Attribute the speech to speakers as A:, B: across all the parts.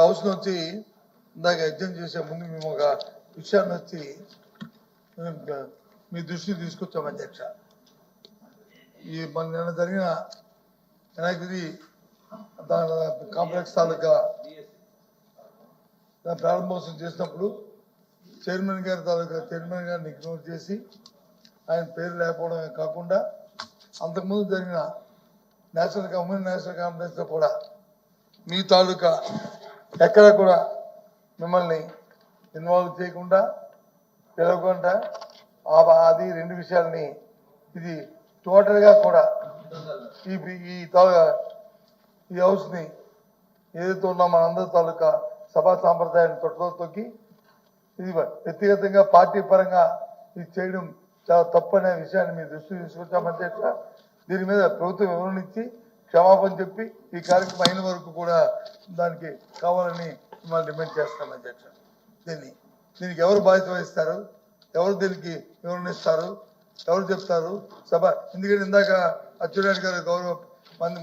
A: House నుంచి ఇందాక యజ్ఞం చేసే ముందు మేము ఒక విషయాన్ని వచ్చి మీ దృష్టికి తీసుకొచ్చాం అధ్యక్ష. ఈ మన నిన్న జరిగిన వినాయకుడి కాంప్లెక్స్ తాలూకా ప్రారంభోత్సవం చేసినప్పుడు చైర్మన్ గారిని ఇగ్నోర్ చేసి ఆయన పేరు లేకపోవడమే కాకుండా అంతకుముందు జరిగిన ఉమెన్ నేషనల్ కాన్ఫరెన్స్ లో కూడా మీ తాలూకా ఎక్కడ కూడా మిమ్మల్ని ఇన్వాల్వ్ చేయకుండా తెలవకుండా అది రెండు విషయాల్ని ఇది టోటల్గా కూడా ఈ హౌస్ని ఏదైతే ఉన్నా మనందరి తాలూకా సభా సాంప్రదాయాన్ని తొట్టలో తొక్కి ఇది వ్యక్తిగతంగా పార్టీ పరంగా ఇది చేయడం చాలా తప్పు అనే విషయాన్ని మీ దృష్టికి తీసుకొచ్చామని అధ్యక్ష. దీని మీద ప్రభుత్వం వివరణ ఇచ్చి క్షమాపణ చెప్పి ఈ కార్యక్రమం అయిన వరకు కూడా దానికి కావాలని మిమ్మల్ని డిమాండ్ చేస్తాం అధ్యక్ష. దీనికి ఎవరు బాధ్యత వహిస్తారు, ఎవరు దీనికి వివరణ ఇస్తారు, ఎవరు చెప్తారు సభ? ఎందుకంటే ఇందాక అచ్చెన్నాయుడు గారు గౌరవ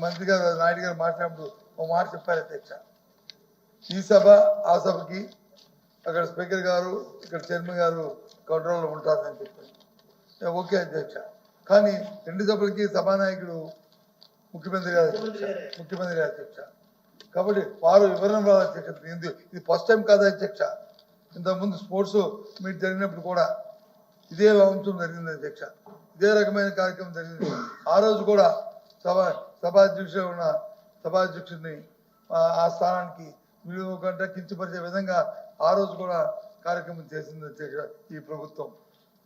A: మంత్రి గారు నాయుడు గారు మాట్లాడినప్పుడు ఒక మాట చెప్పారు అధ్యక్ష, ఈ సభ ఆ సభకి అక్కడ స్పీకర్ గారు ఇక్కడ చైర్మన్ గారు కంట్రోల్లో ఉంటారని చెప్పారు. ఓకే అధ్యక్ష, కానీ రెండు సభలకి సభానాయకుడు ముఖ్యమంత్రి గారు అధ్యక్ష. కాబట్టి వారు వివరణ రావాలి అధ్యక్ష. ఇది ఫస్ట్ టైం కాదు అధ్యక్ష, ఇంతకుముందు స్పోర్ట్స్ మీట్ జరిగినప్పుడు కూడా ఇదే అంశం జరిగింది అధ్యక్ష, ఇదే రకమైన కార్యక్రమం జరిగింది. ఆ రోజు కూడా సభాధ్యక్షుడు ఉన్న సభాధ్యక్షుడిని ఆ స్థానానికి విలువ కంటే కించపరిచే విధంగా ఆ రోజు కూడా కార్యక్రమం చేసింది అధ్యక్ష ఈ ప్రభుత్వం.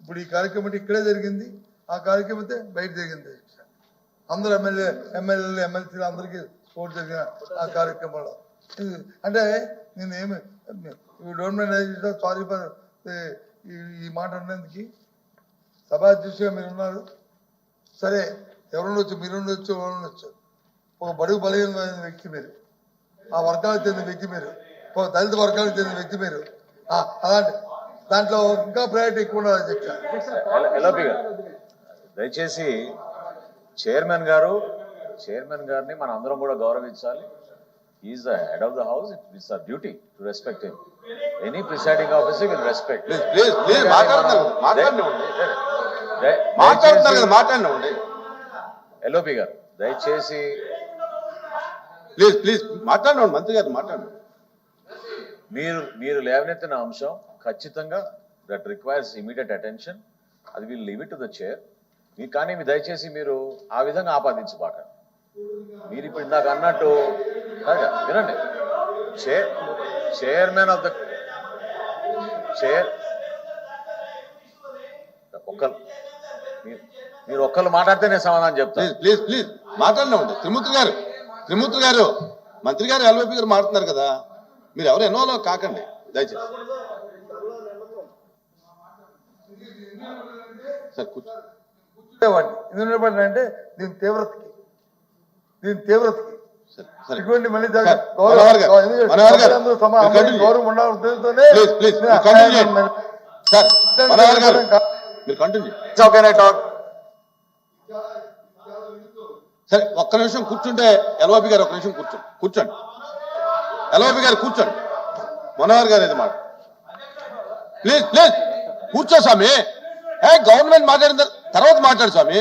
A: ఇప్పుడు ఈ కార్యక్రమం ఇక్కడే జరిగింది, ఆ కార్యక్రమం అయితే బయట జరిగింది అధ్యక్ష. అందరు ఎమ్మెల్యేలు ఎమ్మెల్సీలు అందరికీ సపోర్ట్ జరిగిన ఆ కార్యక్రమంలో. అంటే నేను ఏమి డోంట్ మైండ్, సారీ ఫర్ ఈ మాట అన్నందుకు. సభాధ్యక్షుగా మీరు ఉన్నారు సరే, ఎవరుండొచ్చు, మీరు ఉండొచ్చు, ఎవరు ఉండొచ్చు. ఒక బడుగు బలహీనమైన వ్యక్తి మీరు, ఆ వర్గాలకు చెందిన వ్యక్తి మీరు, ఒక దళిత వర్గాలకు చెందిన వ్యక్తి మీరు. అలాంటి దాంట్లో ఇంకా ప్రయారిటీ ఎక్కువ ఉండాలి అధ్యక్ష.
B: దయచేసి చైర్మన్ గారిని మన అందరం కూడా గౌరవించాలి. Is the head of the house. It's our duty to respect him. Any presiding officer will respect. LOP గారు దయచేసి
C: ప్లీజ్ మాట్లాడండి, మంత్రి గారు మాట్లాడండి.
B: మీరు లేవనెత్తిన అంశం ఖచ్చితంగా దట్ రిక్వైర్స్ ఇమీడియట్ అటెన్షన్. అది will leave it to the chair. కానీ దయచేసి మీరు ఆ విధంగా ఆపాదించబాక. మీరు ఇప్పుడు ఇందాక అన్నట్టు వినండి, చైర్మన్ ఆఫ్ ద చైర్ మీరు ఒక్కళ్ళు మాట్లాడితే నేను సమాధానం చెప్తాను.
C: ప్లీజ్ మాట్లాడినా త్రిమూర్తి గారు మంత్రి గారు ఎల్ఓపి గారు మాట్లాడుతున్నారు కదా, మీరు ఎవరు ఎన్నోలో కాకండి దయచేసి. సార్
A: కూర్చోండి. అంటే దీని తీవ్రతకి ఇటువంటి మళ్ళీ గౌరవం ఉండాలి ఉద్దేశంతోనే
C: సరే ఒక్క నిమిషం కూర్చుంటే ఎల్ఓపి గారు ఒక్క నిమిషం కూర్చోండి. ఎల్ఓపి గారు కూర్చోండి. మనోహర్ గారు ఇది మాట ప్లీజ్ కూర్చో స్వామి. గవర్నమెంట్ మాట్లాడిన తర్వాత మాట్లాడు స్వామి.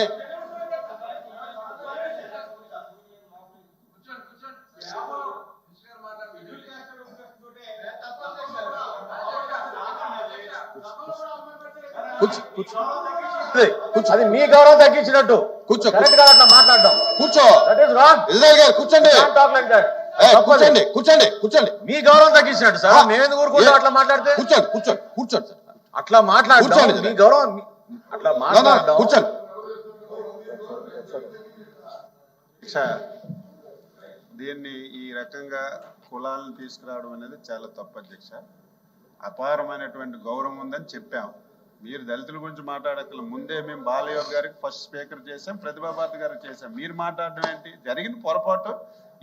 B: అది మీ గౌరవం తగ్గించినట్టు.
C: కూర్చో
B: అట్లా మాట్లాడడం.
C: కూర్చో ఇజ్రాయల్ గారు కూర్చోండి. కూర్చోండి.
B: మీ గౌరవం తగ్గించినట్టు సార్. మేము ఊరుకుంటాం అట్లా మాట్లాడితే.
C: కూర్చోండి సార్.
B: అట్లా మాట్లాడండి. మీ గౌరవం అట్లా మాట్లాడడం.
C: కూర్చోండి.
D: దీన్ని ఈ రకంగా కులాలను తీసుకురావడం అనేది చాలా తప్పు అధ్యక్ష. అపారమైనటువంటి గౌరవం ఉందని చెప్పాం. మీరు దళితుల గురించి మాట్లాడక్కల ముందే మేము బాలయ్య గారికి ఫస్ట్ స్పీకర్ చేసాం, ప్రతిభాభారతి గారికి చేసాం. మీరు మాట్లాడడం ఏంటి? జరిగిన పొరపాటు.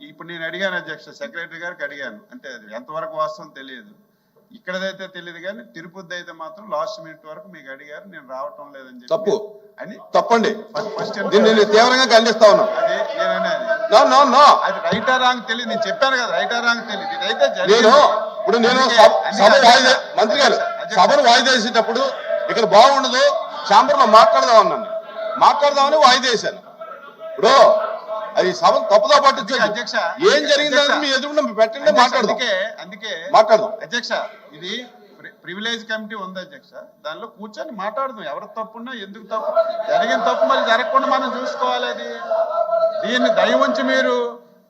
D: ఇప్పుడు నేను అడిగాను అధ్యక్ష, సెక్రటరీ గారికి అడిగాను, అంటే అది ఎంతవరకు వాస్తవం తెలియదు. ఇక్కడదైతే తెలియదు కానీ తిరుపతి అయితే మాత్రం లాస్ట్ మినిట్ వరకు మీకు అడిగారు, నేను రావటం లేదని
C: తప్పు
D: అని
C: తప్పండి.
D: ఫస్ట్
C: దీన్ని నేను తీవ్రంగా ఖండిస్తా ఉన్నాను.
D: అదే నేను అనేది
C: నో నో నో
D: అది రైటా రాంగ్ తెలియదు. నేను చెప్పాను కదా రైటా రాంగ్ తెలియదు. ఇదైతే
C: నేను ఇప్పుడు నేను సభ వాయిదా మంత్రి గారు సభను వాయిదా వేసేటప్పుడు ఇక్కడ బాగుండదు ఛాంబర్ లో మాట్లాడదామని వాయిదా వేశాను. ఇప్పుడు అది సభ తప్పుదో పట్టించు
D: అధ్యక్ష
C: ఏం జరిగిందని మీ ఎదురుకుండా పెట్టండి, మాట్లాడదాం.
D: అందుకే
C: మాట్లాడదాం
D: అధ్యక్ష, ఇది ప్రివిలేజ్ కమిటీ ఉంది అధ్యక్ష, దానిలో కూర్చొని మాట్లాడదాం. ఎవరు తప్పున్నా ఎందుకు తప్పు జరిగిన తప్పు మరి జరగకుండా మనం చూసుకోవాలి. అది దీన్ని దయ ఉంచి మీరు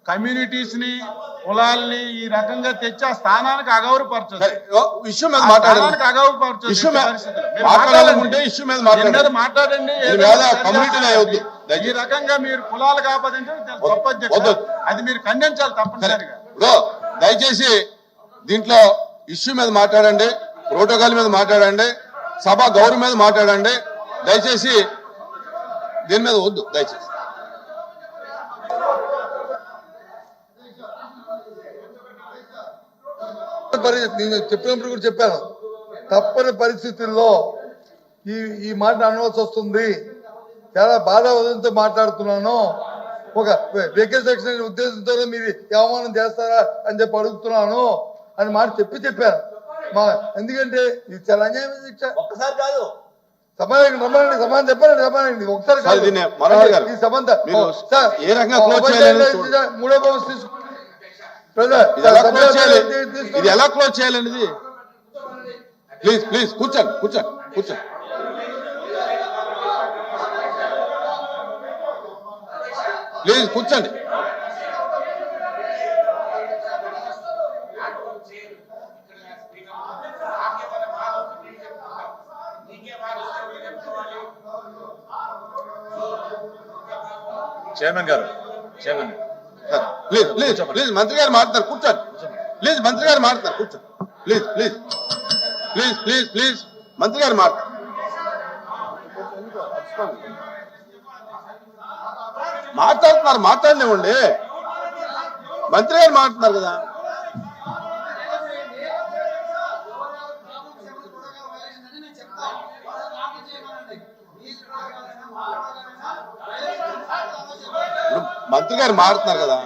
D: కమ్యూనిటీస్ ని కులాల్ని ఈ రకంగా తెచ్చి ఆ స్థానానికి అగౌరవపరచదు.
C: ఇష్యూ మీద మాట్లాడాలంటే ఇష్యూ మీద
D: మాట్లాడండి.
C: కమ్యూనిటీ
D: ఈ రకంగా మీరు కులాలకు ఆపాదించడం తప్పు అధ్యక్ష. అది మీరు ఖండించాలి తప్పనిసరిగా.
C: ఇప్పుడు దయచేసి దీంట్లో ఇష్యూ మీద మాట్లాడండి, ప్రోటోకాల్ మీద మాట్లాడండి, సభ గౌరవం మీద మాట్లాడండి. దయచేసి దీని మీద వద్దు. దయచేసి
A: నేను చెప్పినప్పుడు కూడా చెప్పాను, తప్పని పరిస్థితుల్లో ఈ మాట అనవలసి వస్తుంది. చాలా బాధావదంతో మాట్లాడుతున్నాను. ఒక వ్యక్తి సెక్షన్ ఉద్దేశంతో మీరు అవమానం చేస్తారా అని చెప్పి అడుగుతున్నాను అని మాట చెప్పాను. ఎందుకంటే ఇది చాలా అన్యాయం శిక్ష.
C: ఒక్కసారి కాదు
A: సమాధానం రమ్మనండి, సమాధానం చెప్పండి, సమాధానం ఒకసారి ఈ సంబంధం మూడో బాబు తీసుకు
C: ఇది ఎలా క్లోజ్ చేయాలనేది ప్లీజ్ ప్లీజ్ కూర్చోండి. ప్లీజ్ కూర్చోండి.
B: చైర్మన్ గారు
C: ప్లీజ్ మంత్రి గారు మాట్లాడతారు కూర్చోండి. ప్లీజ్ మంత్రి గారు మాట్లాడతారు కూర్చోండి. ప్లీజ్ మంత్రి గారు మాట్లాడనివ్వండి. మంత్రి గారు మాట్లాడుతున్నారు కదా. మంత్రి గారు మాట్లాడుతున్నారు కదా.